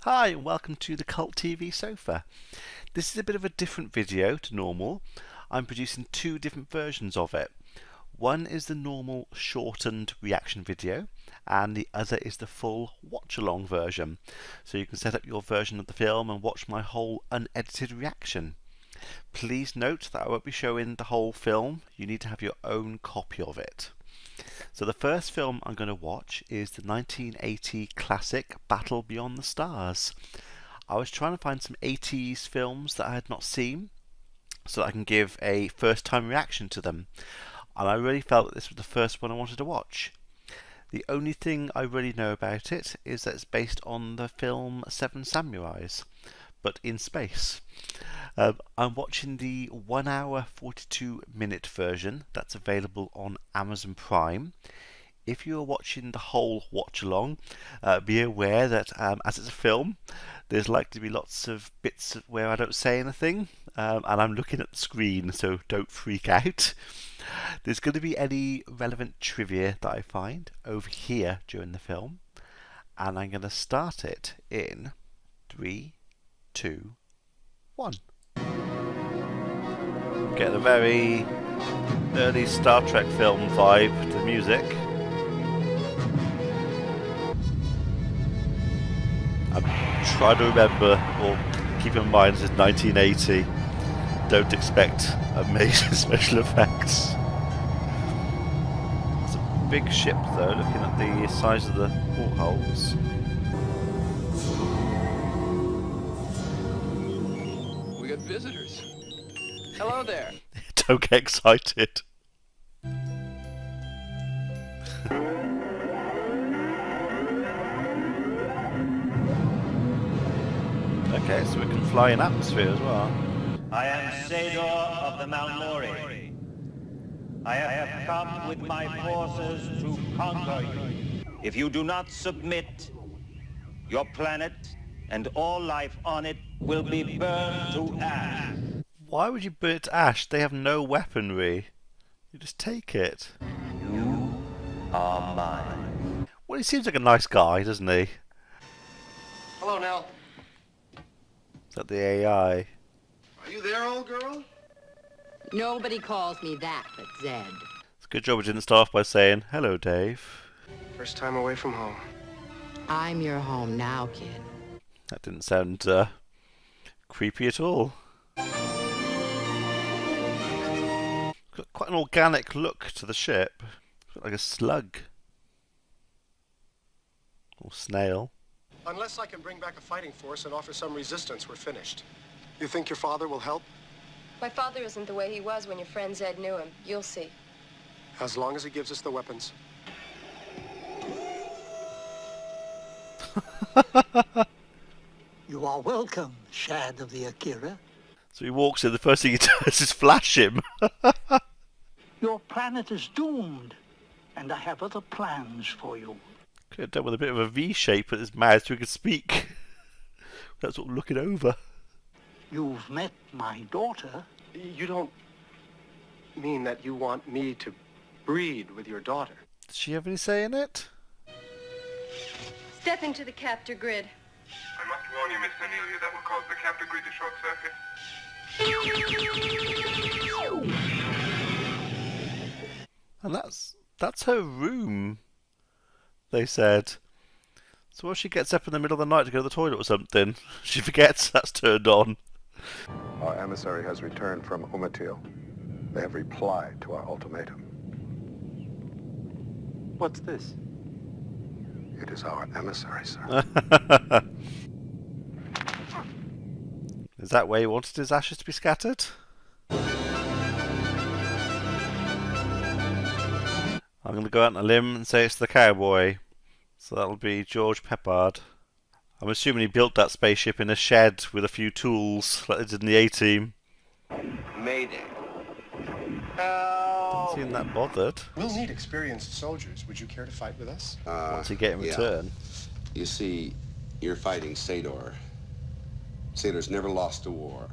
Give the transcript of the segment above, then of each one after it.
Hi and welcome to the Cult TV Sofa. This is a bit of a different video to normal. I'm producing two different versions of it. One is the normal shortened reaction video and the other is the full watch along version. So you can set up your version of the film and watch my whole unedited reaction. Please note that I won't be showing the whole film. You need to have your own copy of it. So the first film I'm going to watch is the 1980 classic Battle Beyond the Stars. I was trying to find some 80s films that I had not seen so that I can give a first time reaction to them, and I really felt that this was the first one I wanted to watch. The only thing I really know about it is that it's based on the film Seven Samurais, but in space. I'm watching the 1 hour 42-minute version that's available on Amazon Prime. If you're watching the whole watch along, be aware that as it's a film, there's likely to be lots of bits where I don't say anything, and I'm looking at the screen, so don't freak out. There's going to be any relevant trivia that I find over here during the film, and I'm going to start it in 3, 2, 1. Getting a very early Star Trek film vibe to the music. I'm trying to remember or keep in mind this is 1980. Don't expect amazing special effects. It's a big ship though, looking at the size of the portholes. We got visitors. Hello there. Don't get excited. Okay, so we can fly in atmosphere as well. I am Sador of the Mount Lori. I have come with my forces to conquer you. If you do not submit, your planet and all life on it will be burned to ash. Why would you burn it to ash? They have no weaponry. You just take it. You are mine. Well, he seems like a nice guy, doesn't he? Hello, Nell. Is that the AI? Are you there, old girl? Nobody calls me that but Zed. It's a good job we didn't start off by saying, hello, Dave. First time away from home. I'm your home now, kid. That didn't sound creepy at all. Got quite an organic look to the ship. Like a slug. Or snail. Unless I can bring back a fighting force and offer some resistance, we're finished. You think your father will help? My father isn't the way he was when your friend Zed knew him. You'll see. As long as he gives us the weapons. You are welcome, Shad of the Akira. So he walks in, the first thing he does is flash him. Your planet is doomed, and I have other plans for you. Could have done with a bit of a V shape at his mouth so he could speak. That's what looking over. You've met my daughter. You don't mean that you want me to breed with your daughter? Does she have any say in it? Step into the captor grid. I must warn you, Miss Amelia, that will cause the captor grid to short circuit. And that's her room, they said. So what if she gets up in the middle of the night to go to the toilet or something? She forgets that's turned on. Our emissary has returned from Umatil. They have replied to our ultimatum. What's this? It is our emissary, sir. Is that where he wanted his ashes to be scattered? I'm going to go out on a limb and say it's the cowboy. So that'll be George Peppard. I'm assuming he built that spaceship in a shed with a few tools, like they did in the A-Team. Mayday. Doesn't seem that bothered. We'll need experienced soldiers. Would you care to fight with us? What's he get in return? You see, you're fighting Sador. Sador's never lost a war.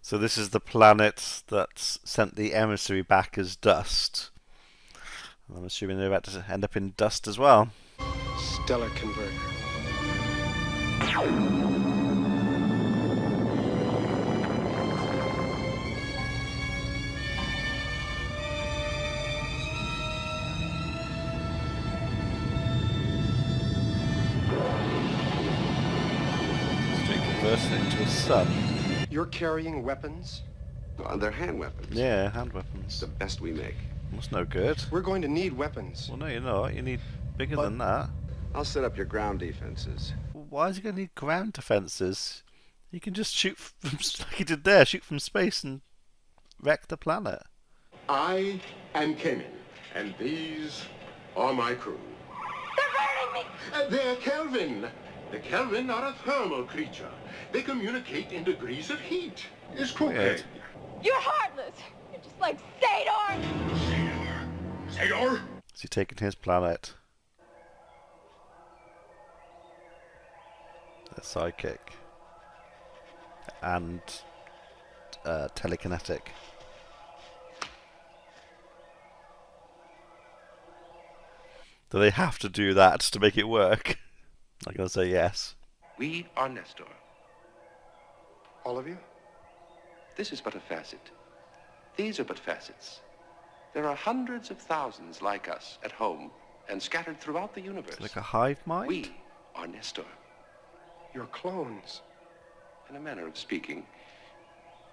So this is the planet that's sent the emissary back as dust. I'm assuming they're about to end up in dust as well. stellar converter. Straight converting it into a sun. You're carrying weapons? They're hand weapons. Yeah, hand It's weapons. the best we make. That's no good. We're going to need weapons. Well, no, you're not. You need bigger But- than that. I'll set up your ground defenses. Why is he going to need ground defences? You can just shoot from, like he did there, shoot from space and wreck the planet. I am Kemen, and these are my crew. They're hurting me! They're Kelvin. The Kelvin are a thermal creature. They communicate in degrees of heat. Is crooked. Weird. You're heartless! You're just like Sador! Sador? Is he taking his planet? They're psychic. And telekinetic. Do they have to do that to make it work? I'm going to say yes. We are Nestor. All of you? This is but a facet. These are but facets. There are hundreds of thousands like us at home and scattered throughout the universe. It's like a hive mind? We are Nestor. You're clones. In a manner of speaking,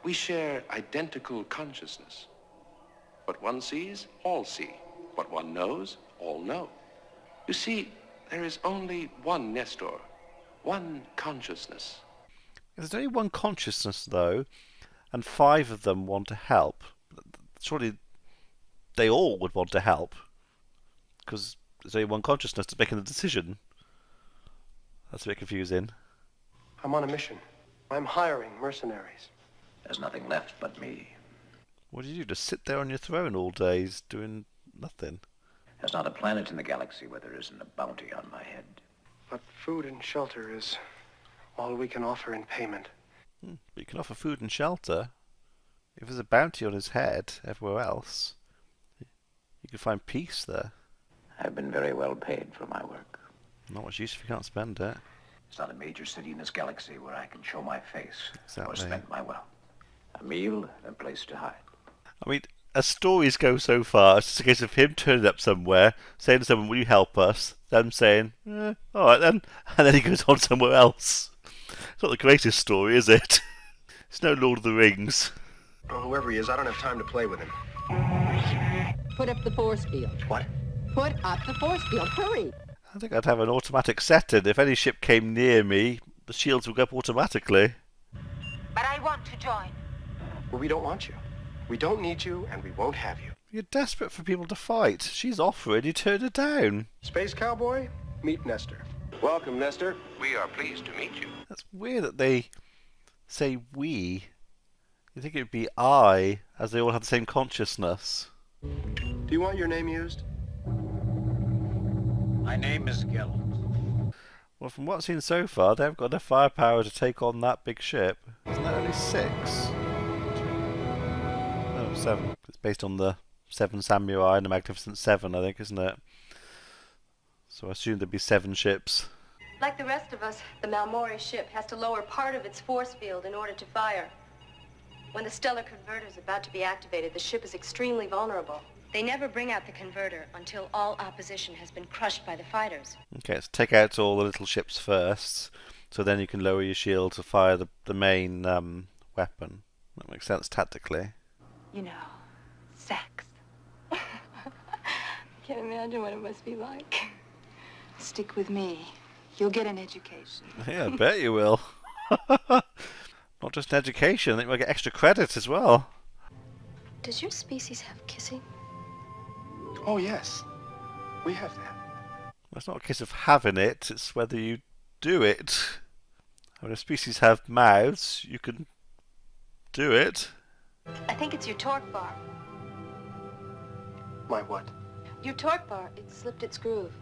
we share identical consciousness. What one sees, all see. What one knows, all know. You see, there is only one Nestor, one consciousness. There's only one consciousness, though, and 5 of them want to help. Surely they all would want to help, because there's only one consciousness that's making the decision. That's a bit confusing. I'm on a mission. I'm hiring mercenaries. There's nothing left but me. What do you do? Just sit there on your throne all days doing nothing? There's not a planet in the galaxy where there isn't a bounty on my head. But food and shelter is all we can offer in payment. But you can offer food and shelter. If there's a bounty on his head everywhere else, you can find peace there. I've been very well paid for my work. Not much use if you can't spend it. It's not a major city in this galaxy where I can show my face or Exactly. spend my wealth. A meal and a place to hide. I mean, as stories go so far, it's just a case of him turning up somewhere, saying to someone, "Will you help us?" Them saying, "Alright then," and then he goes on somewhere else. It's not the greatest story, is it? It's no Lord of the Rings. Well, whoever he is, I don't have time to play with him. Put up the force field. What? Put up the force field. Hurry! I think I'd have an automatic setting. If any ship came near me, the shields would go up automatically. But I want to join. Well, we don't want you. We don't need you, and we won't have you. You're desperate for people to fight. She's offering, you turn her down. Space Cowboy, meet Nestor. Welcome, Nestor. We are pleased to meet you. That's weird that they say we. You think it would be I, as they all have the same consciousness. Do you want your name used? My name is Gellert. Well, from what I've seen so far, they haven't got enough firepower to take on that big ship. Isn't that only 6? No, 7. It's based on the 7 Samurai and the Magnificent 7, I think, isn't it? So I assume there'd be 7 ships. Like the rest of us, the Malmori ship has to lower part of its force field in order to fire. When the stellar converter is about to be activated, the ship is extremely vulnerable. They never bring out the converter until all opposition has been crushed by the fighters. Okay, so take out all the little ships first, so then you can lower your shield to fire the main weapon. That makes sense tactically. You know, sex. Can't imagine what it must be like. Stick with me. You'll get an education. Yeah, I bet you will. Not just an education, I think we'll get extra credit as well. Does your species have kissing? Oh, yes. We have that. It's not a case of having it, it's whether you do it. When a species have mouths, you can do it. I think it's your torque bar. My what? Your torque bar, it slipped its groove.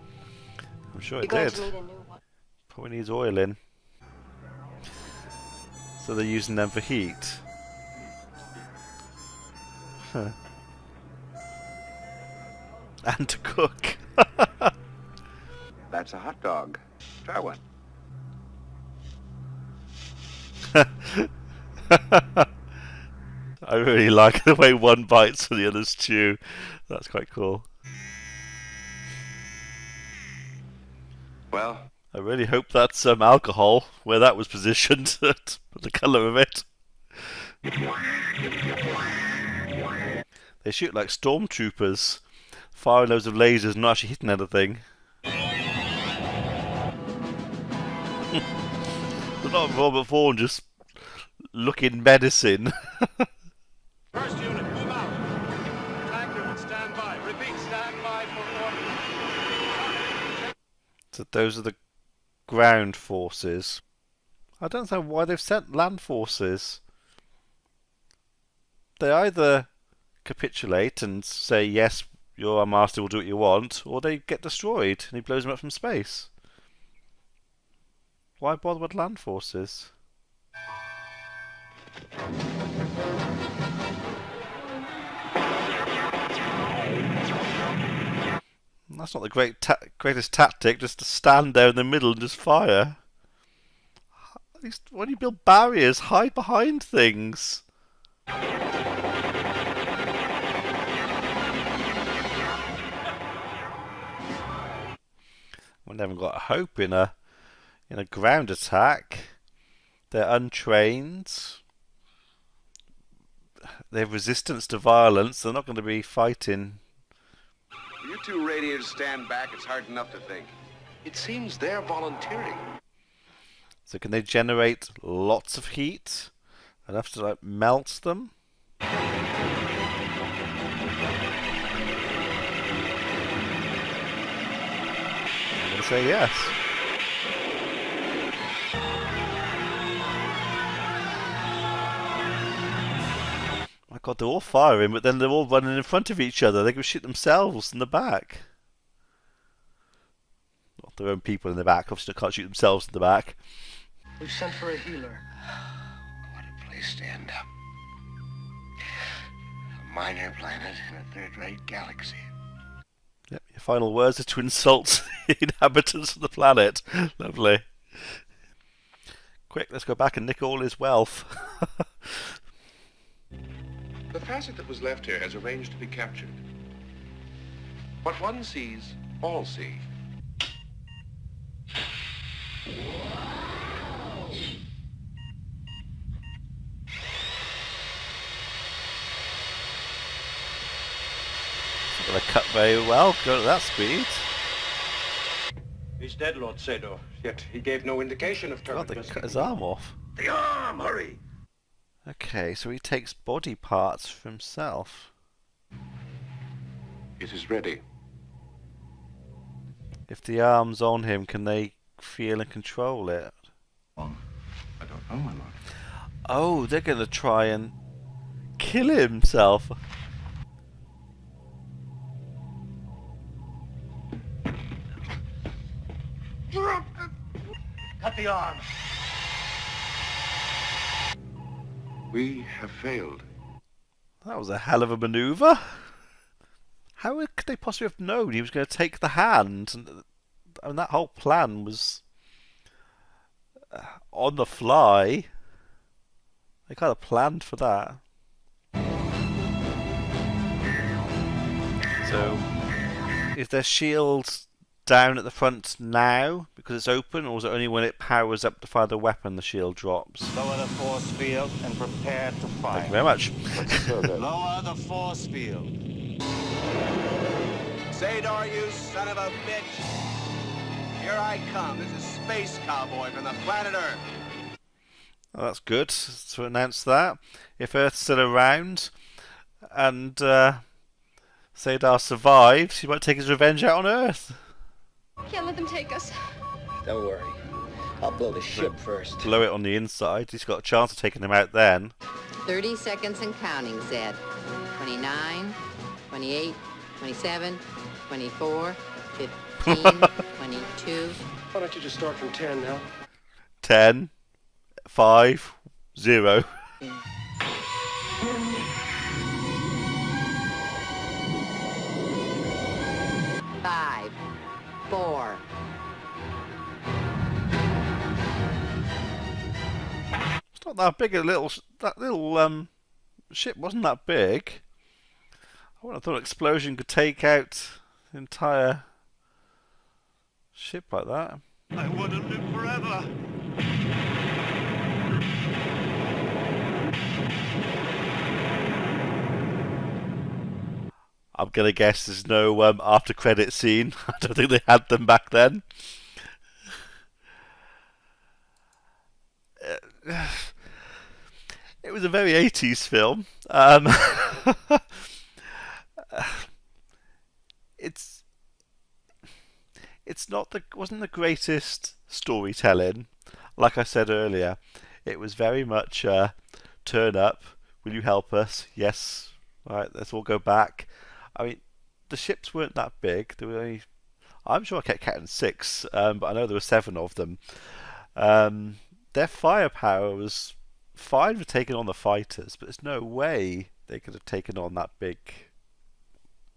I'm sure You're it going did. to need a new one. Probably needs oiling. So they're using them for heat. Huh. And to cook. That That's a hot dog. Try one. I really like the way one bites and the others chew. That's quite cool. Well, I really hope that's alcohol, where that was positioned, the colour of it. They shoot like stormtroopers, firing loads of lasers and not actually hitting anything. They're not Robert Vaughn just looking menacing. First unit, move out. Attack unit, stand by. Repeat, stand by for order. So those are the ground forces. I don't know why they've sent land forces. They either capitulate and say, yes, you're our master, we'll do what you want, or they get destroyed and he blows them up from space. Why bother with land forces? That's not the greatest tactic, just to stand there in the middle and just fire. At least when you build barriers, hide behind things. We never got hope in a ground attack. They're untrained. They have resistance to violence. They're not going to be fighting. You two radiators stand back. It's hard enough to think. It seems they're volunteering. So can they generate lots of heat? Enough to like melt them? I'm going to say yes. My God, they're all firing, but then they're all running in front of each other. They can shoot themselves in the back. Not their own people in the back. Obviously, they can't shoot themselves in the back. We've sent for a healer. What a place to end up. A minor planet in a third-rate galaxy. Yep, your final words are to insult the inhabitants of the planet. Lovely. Quick, let's go back and nick all his wealth. The facet that was left here has arranged to be captured. What one sees, all see. Gonna cut very well, go at that speed. He's dead, Lord Sador, yet he gave no indication of God, they turbulence. cut his arm off. The arm, hurry! Okay, so he takes body parts for himself. It is ready. If the arm's on him, can they feel and control it? I don't know, my lord. Oh, they're gonna try and kill himself. Cut the arm! We have failed. That was a hell of a maneuver. How could they possibly have known he was going to take the hand? And I mean, that whole plan was on the fly. They kind of planned for that. So, is their shield down at the front now because it's open, or is it only when it powers up to fire the weapon the shield drops? Lower the force field and prepare to fire. Thank you very much. Lower the force field. Sador, you son of a bitch! Here I come. This is Space Cowboy from the planet Earth. Well, that's good to announce that. If Earth's still around and Sadar survives, he might take his revenge out on Earth. Can't let them take us. Don't worry. I'll blow the ship first. Blow it on the inside. He's got a chance of taking him out then. 30 seconds and counting, Zed. 29, 28, 27, 24, 15, 22. Why don't you just start from 10 now? 10, 5, 0. Five, 4, not that big. That little ship wasn't that big. I wouldn't have thought an explosion could take out the entire ship like that. I want to live forever. I'm gonna guess there's no after credit scene. I don't think they had them back then. It was a very 80s film. It's wasn't the greatest storytelling. Like I said earlier, it was very much turn up. Will you help us? Yes. Right. Let's all go back. I mean, the ships weren't that big. There were only, I'm sure I kept counting 6, but I know there were 7 of them. Their firepower was fine for taking on the fighters, but there's no way they could have taken on that big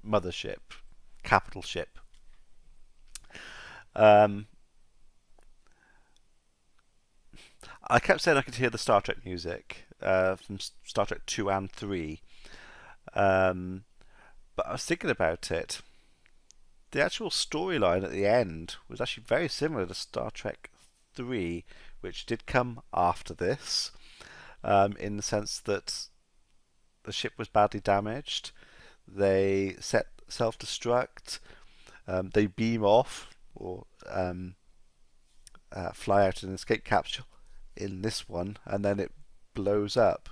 mothership, capital ship. I kept saying I could hear the Star Trek music from Star Trek 2 and 3. But I was thinking about it. The actual storyline at the end was actually very similar to Star Trek 3, which did come after this, in the sense that the ship was badly damaged. They set self-destruct. They beam off or fly out in an escape capsule in this one, and then it blows up.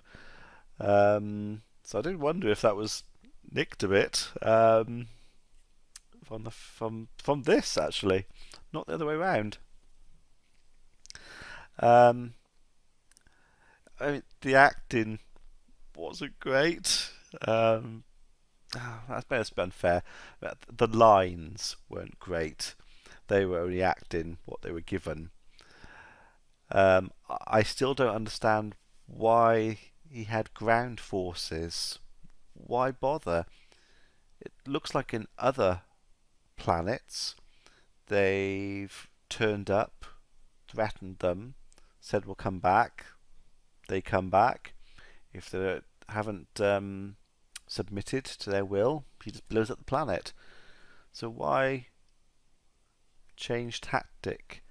So I did wonder if that was nicked a bit from this, actually, not the other way around. I mean, the acting wasn't great. That's better unfair. The lines weren't great. They were only acting what they were given. I still don't understand why he had ground forces. Why bother? It looks like in other planets they've turned up, threatened them, said we'll come back. They come back. If they haven't submitted to their will, he just blows up the planet. So why change tactic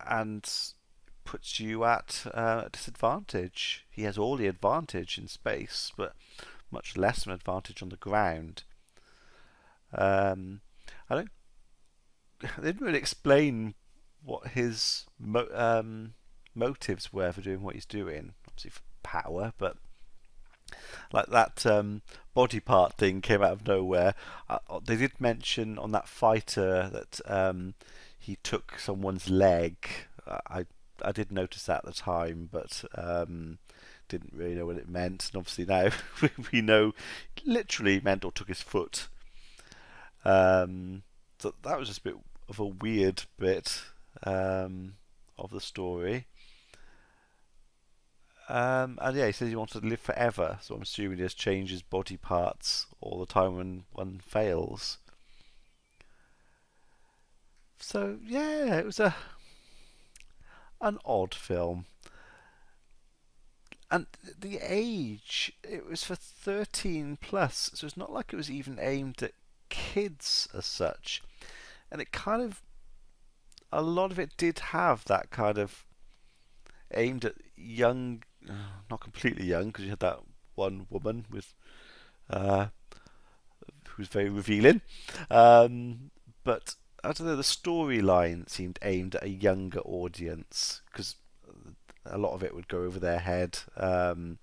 and puts you at a disadvantage? He has all the advantage in space, but much less of an advantage on the ground. They didn't really explain what his motives were for doing what he's doing. Obviously for power, but like that body part thing came out of nowhere. They did mention on that fighter that he took someone's leg. I did notice that at the time, but didn't really know what it meant. And obviously now we know it literally meant or took his foot. So that was just a bit of a weird bit of the story. And yeah, he says he wants to live forever, so I'm assuming he just changes body parts all the time when one fails. So yeah, it was an odd film. And the age, it was for 13 plus, so it's not like it was even aimed at kids as such. And it kind of, a lot of it did have that kind of aimed at young, not completely young, because you had that one woman with who was very revealing, but I don't know, the storyline seemed aimed at a younger audience, because a lot of it would go over their head, and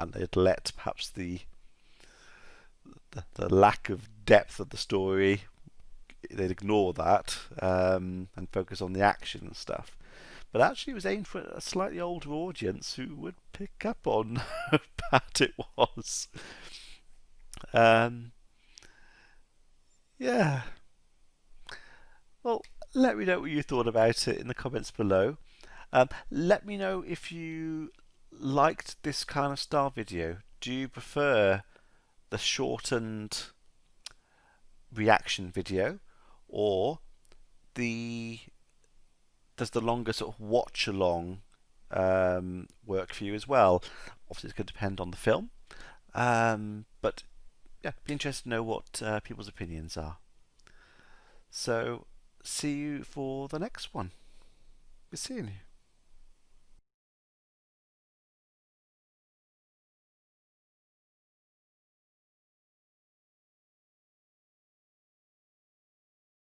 they'd let perhaps the lack of depth of the story, they'd ignore that and focus on the action and stuff. But actually it was aimed for a slightly older audience who would pick up on how bad it was. Yeah. Well, let me know what you thought about it in the comments below. Let me know if you liked this kind of style video. Do you prefer the shortened reaction video, or does the longer sort of watch along work for you as well. Obviously, it's going to depend on the film, but yeah, be interested to know what people's opinions are. So, see you for the next one. Be seeing you.